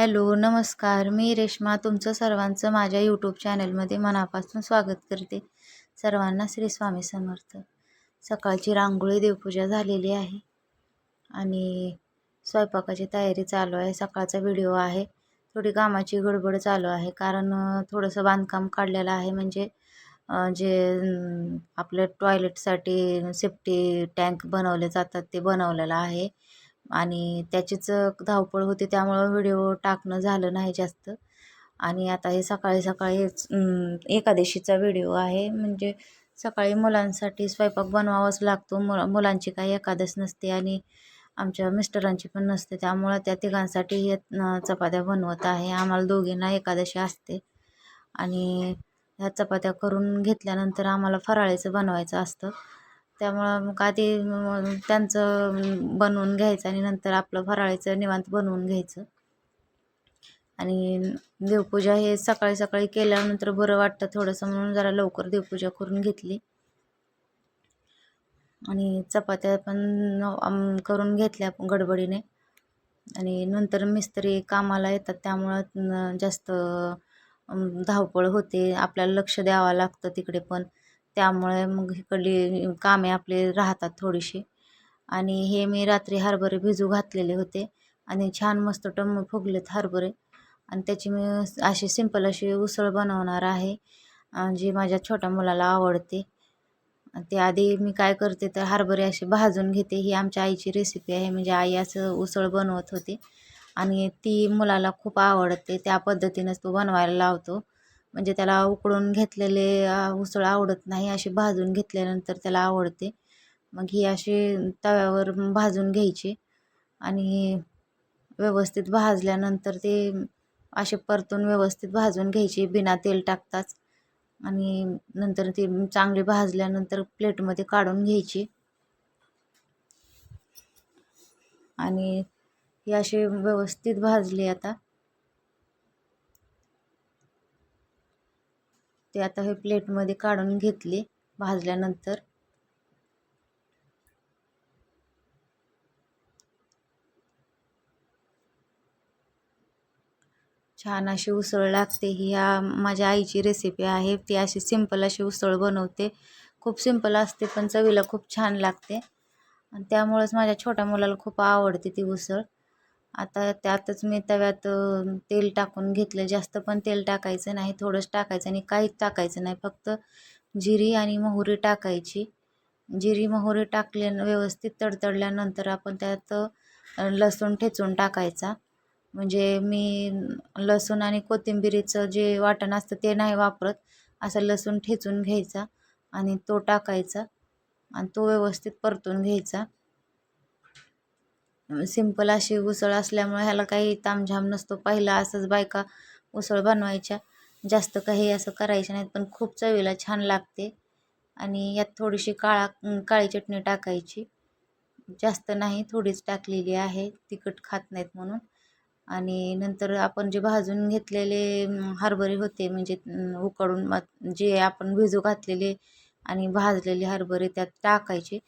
Hello, नमस्कार. मी रेश्मा तुमचं सर्वांचं माझ्या यूट्यूब चॅनलमध्ये मनापासून स्वागत करते. सर्वांना श्री स्वामी समर्थ. सकाळची रांगोळी देवपूजा झालेली आहे आणि स्वयंपाकाची तयारी चालू आहे. सकाळचा व्हिडिओ आहे. थोडी कामाची गडबड चालू आहे कारण थोडंसं बांधकाम काढलेलं आहे. म्हणजे जे आपल्या टॉयलेटसाठी सेफ्टी टँक बनवले जातात ते बनवलेलं आहे आणि त्याचीच धावपळ होती, त्यामुळं व्हिडिओ टाकणं झालं नाही जास्त. आणि आता हे सकाळी सकाळीच एकादशीचा व्हिडिओ आहे. म्हणजे सकाळी मुलांसाठी स्वयंपाक बनवावाच लागतो. मुलांची काही एकादश नसते आणि आमच्या मिस्टरांची पण नसते, त्यामुळं त्या तिघांसाठी हे चपात्या बनवत आहे. आम्हाला दोघींना एकादशी असते आणि ह्या चपात्या करून घेतल्यानंतर आम्हाला फराळीचं बनवायचं असतं. त्यामुळं मग आधी त्यांचं बनवून घ्यायचं आणि नंतर आपलं फराळीचं निवांत बनवून घ्यायचं. आणि देवपूजा हे सकाळी सकाळी केल्यानंतर बरं वाटतं थोडंसं, म्हणून जरा लवकर देवपूजा करून घेतली. आणि चपात्या पण करून घेतल्या गडबडीने. आणि नंतर मिस्त्री कामाला येतात, त्यामुळं जास्त धावपळ होते. आपल्याला लक्ष द्यावं लागतं तिकडे पण, त्यामुळे मग इकडली कामे आपले राहतात थोडीशी. आणि हे मी रात्री हरभरे भिजू घातलेले होते आणि छान मस्त टम्म फुगलेत हरभरे. आणि त्याची मी अशी सिंपल अशी उसळ बनवणार आहे, जी माझ्या छोट्या मुलाला आवडते. ते आधी मी काय करते तर हरभरे असे भाजून घेते. ही आमच्या आईची रेसिपी आहे. म्हणजे आई असं उसळ बनवत होती आणि ती मुलाला खूप आवडते. त्या पद्धतीनेच तो बनवायला लावतो. म्हणजे त्याला उकडून घेतलेले उसळ आवडत नाही, अशी भाजून घेतल्यानंतर त्याला आवडते. मग ही अशी तव्यावर भाजून घ्यायची आणि व्यवस्थित भाजल्यानंतर ते असे परतून व्यवस्थित भाजून घ्यायची बिना तेल टाकताच. आणि नंतर ती चांगली भाजल्यानंतर प्लेटमध्ये काढून घ्यायची. आणि ही अशी व्यवस्थित भाजली. आता ते हे प्लेटमध्ये काढून घेतली भाजल्यानंतर. छान अशी उसळ लागते. ही माझ्या आईची रेसिपी आहे. ती अशी सिंपल अशी उसळ बनवते. खूप सिंपल असते पण चवीला खूप छान लागते आणि त्यामुळेच माझ्या छोट्या मुलाला खूप आवडते ती उसळ. आता त्यातच मी तव्यात तेल टाकून घेतलं. जास्त पण तेल टाकायचं नाही, थोडंच टाकायचं आणि काहीच टाकायचं नाही. फक्त जिरी आणि मोहरी टाकायची. जिरी मोहरी टाकले व्यवस्थित तडतडल्यानंतर आपण त्यात लसूण ठेचून टाकायचा. म्हणजे मी लसूण आणि कोथिंबिरीचं जे वाटण असतं ते नाही वापरत. असं लसूण ठेचून घ्यायचा आणि तो टाकायचा आणि तो व्यवस्थित परतून घ्यायचा. सिंपल अशी उसळ असल्यामुळे ह्याला काही तामझाम नसतो. पहिला असंच बायका उसळ बनवायच्या, जास्त काही असं करायचं नाहीत, पण खूप चवीला छान लागते. आणि यात थोडीशी काळी चटणी टाकायची, जास्त नाही, थोडीच टाकलेली आहे, तिखट खात नाहीत म्हणून. आणि नंतर आपण जे भाजून घेतलेले हरभरे होते, म्हणजे उकडून जे आपण भिजू घातलेले आणि भाजलेले हरभरे त्यात टाकायचे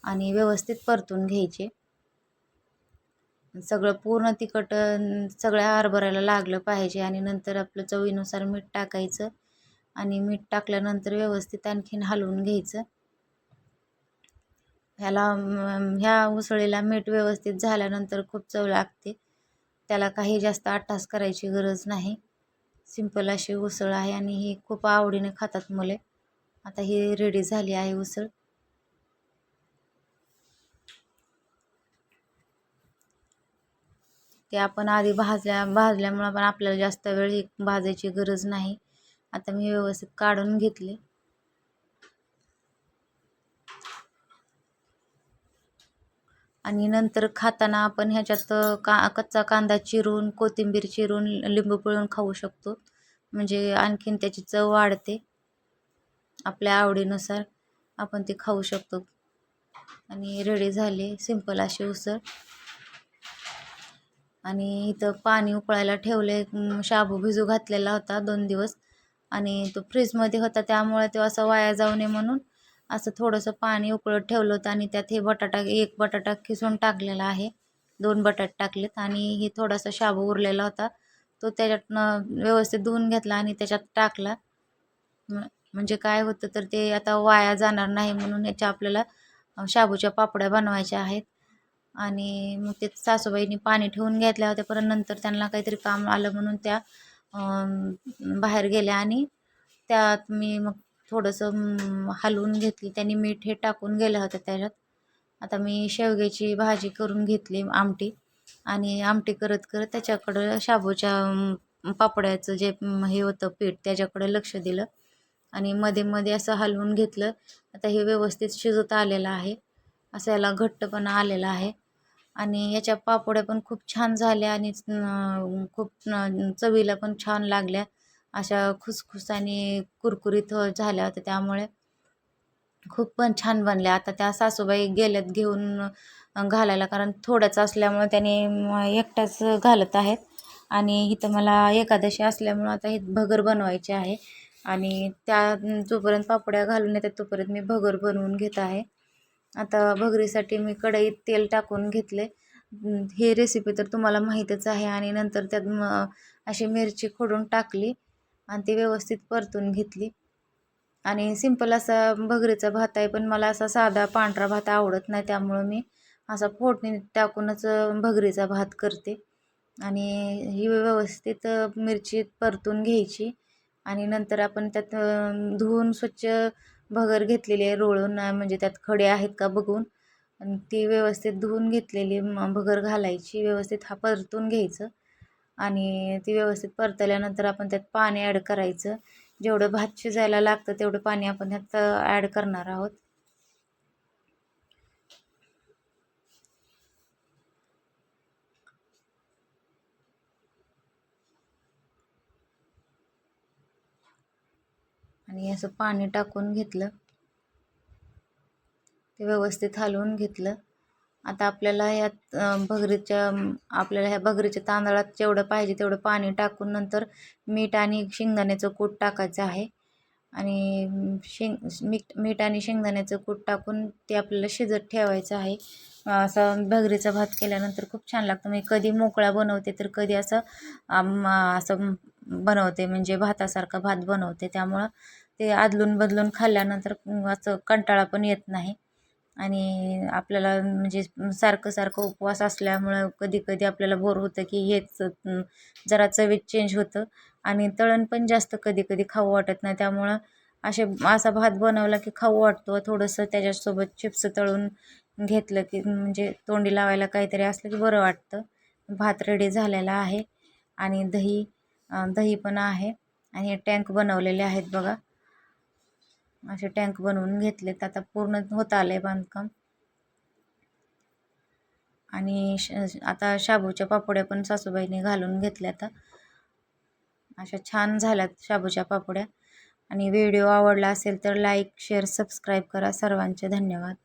आणि व्यवस्थित परतून घ्यायचे. सगळं पूर्ण तिखट सगळ्या हरभऱ्याला लागलं पाहिजे. आणि नंतर आपलं चवीनुसार मीठ टाकायचं आणि मीठ टाकल्यानंतर व्यवस्थित आणखीन हलवून घ्यायचं. ह्या उसळीला मीठ व्यवस्थित झाल्यानंतर खूप चव लागते. त्याला काही जास्त आटास करायची गरज नाही. सिंपल अशी उसळ आहे आणि ही खूप आवडीने खातात मुले. आता ही रेडी झाली आहे उसळ. ते आपण आधी भाजल्यामुळं पण आपल्याला जास्त वेळ ही भाजायची गरज नाही. आता मी व्यवस्थित काढून घेतली. आणि नंतर खाताना आपण ह्याच्यात कच्चा कांदा चिरून, कोथिंबीर चिरून, लिंबू पिळून खाऊ शकतो. म्हणजे आणखीन त्याची चव वाढते. आपल्या आवडीनुसार आपण ते खाऊ शकतो. आणि रेडी झाली सिंपल अशी उसळ. आणि इथं पाणी उकळायला ठेवले. शाबू भिजू घातलेला होता 2 दिवस आणि तो फ्रीजमध्ये होता, त्यामुळे तो असं वाया जाऊ नये म्हणून असं थोडंसं पाणी उकळत ठेवलं होतं आणि त्यात एक बटाटा खिसून टाकलेला आहे. 2 बटाटे टाकलेत आणि हे थोडासा शाबू उरलेला होता तो त्याच्यातनं व्यवस्थित धुवून घेतला आणि त्याच्यात टाकला. म्हणजे काय होतं तर ते आता वाया जाणार नाही म्हणून याच्या आपल्याला शाबूच्या पापड्या बनवायच्या आहेत. आणि मग ते सासूबाईंनी पाणी ठेवून घेतल्या होत्या, परत नंतर त्यांना काहीतरी काम आलं म्हणून त्या बाहेर गेल्या आणि त्यात मी मग थोडंसं हलवून घेतली. त्यांनी मीठ हे टाकून गेल्या होत्या त्याच्यात. आता मी शेवग्याची भाजी करून घेतली आमटी आणि आमटी करत करत त्याच्याकडं शाबूच्या पापड्याचं जे हे होतं पीठ त्याच्याकडे लक्ष दिलं आणि मध्ये मध्ये असं हलवून घेतलं. आता हे व्यवस्थित शिजत आलेलं आहे, असं याला घट्टपणा आलेला आहे आणि याच्या पापड्या पण खूप छान झाल्या आणि खूप चवीला पण छान लागल्या. अशा खुसखुस आणि कुरकुरीत झाल्या होत्या, त्यामुळे खूप पण छान बनल्या. आता त्या सासूबाई गेल्यात घेऊन घालायला, कारण थोडंच असल्यामुळे त्याने एकटाच घालत आहेत आणि इथं मला एकादशी असल्यामुळं आता हे भगर बनवायचे आहे आणि त्या जोपर्यंत पापड्या घालून येतात तोपर्यंत मी भगर बनवून घेत आहे. आता भगरीसाठी मी कढईत तेल टाकून घेतले. ही रेसिपी तर तुम्हाला माहीतच आहे. आणि नंतर त्यात अशी मिरची खोडून टाकली आणि ती व्यवस्थित परतून घेतली. आणि सिंपल असा भगरीचा भात आहे, पण मला असा साधा पांढरा भात आवडत नाही, त्यामुळं मी असा फोडणी टाकूनच भगरीचा भात करते. आणि ही व्यवस्थित मिरची परतून घ्यायची आणि नंतर आपण त्यात धुवून स्वच्छ भगर घेतलेली आहे रोळून, म्हणजे त्यात खडे आहेत का बघून, आणि ती व्यवस्थित धुवून घेतलेली भगर घालायची, व्यवस्थित परतून घ्यायचं आणि ती व्यवस्थित परतल्यानंतर आपण त्यात पाणी ॲड करायचं. जेवढं भात शिजायला लागतं तेवढं पाणी आपण त्यात ॲड करणार आहोत. आणि असं पाणी टाकून घेतलं, ते व्यवस्थित हलवून घेतलं. आता आपल्याला यात आपल्याला ह्या भगरीच्या तांदळात जेवढं पाहिजे तेवढं पाणी टाकून नंतर मीठ आणि शेंगदाण्याचं कूट टाकायचं आहे आणि मीठ आणि शेंगदाण्याचं कूट टाकून ते आपल्याला शिजत ठेवायचं आहे. असा भगरीचा भात केल्यानंतर खूप छान लागतं. मी कधी मोकळा बनवते तर कधी असं असं बनवते, म्हणजे भातासारखा भात बनवते, त्यामुळं ते आदलून बदलून खाल्ल्यानंतर असं कंटाळा पण येत नाही. आणि आपल्याला म्हणजे सारखं सारखं उपवास असल्यामुळं कधी कधी आपल्याला बोर होतं की हेच जरा चवीत चेंज होतं आणि तळण पण जास्त कधी कधी खाऊ वाटत नाही, त्यामुळं असा भात बनवला की खाऊ वाटतो. थोडंसं त्याच्यासोबत चिप्स तळून घेतलं की म्हणजे तोंडी लावायला काहीतरी असलं की बरं वाटतं. भात रेडी झालेला आहे आणि दही पण आहे आणि हे टँक बनवलेले आहेत बघा. असे टँक बनवून घेतलेत. आता पूर्ण होत आलं आहे बांधकाम. आणि आता शाबूच्या पापड्या पण सासूबाईने घालून घेतल्या. आता अशा छान झाल्यात शाबूच्या पापड्या. आणि व्हिडिओ आवडला असेल तर लाईक शेअर सबस्क्राईब करा. सर्वांचे धन्यवाद.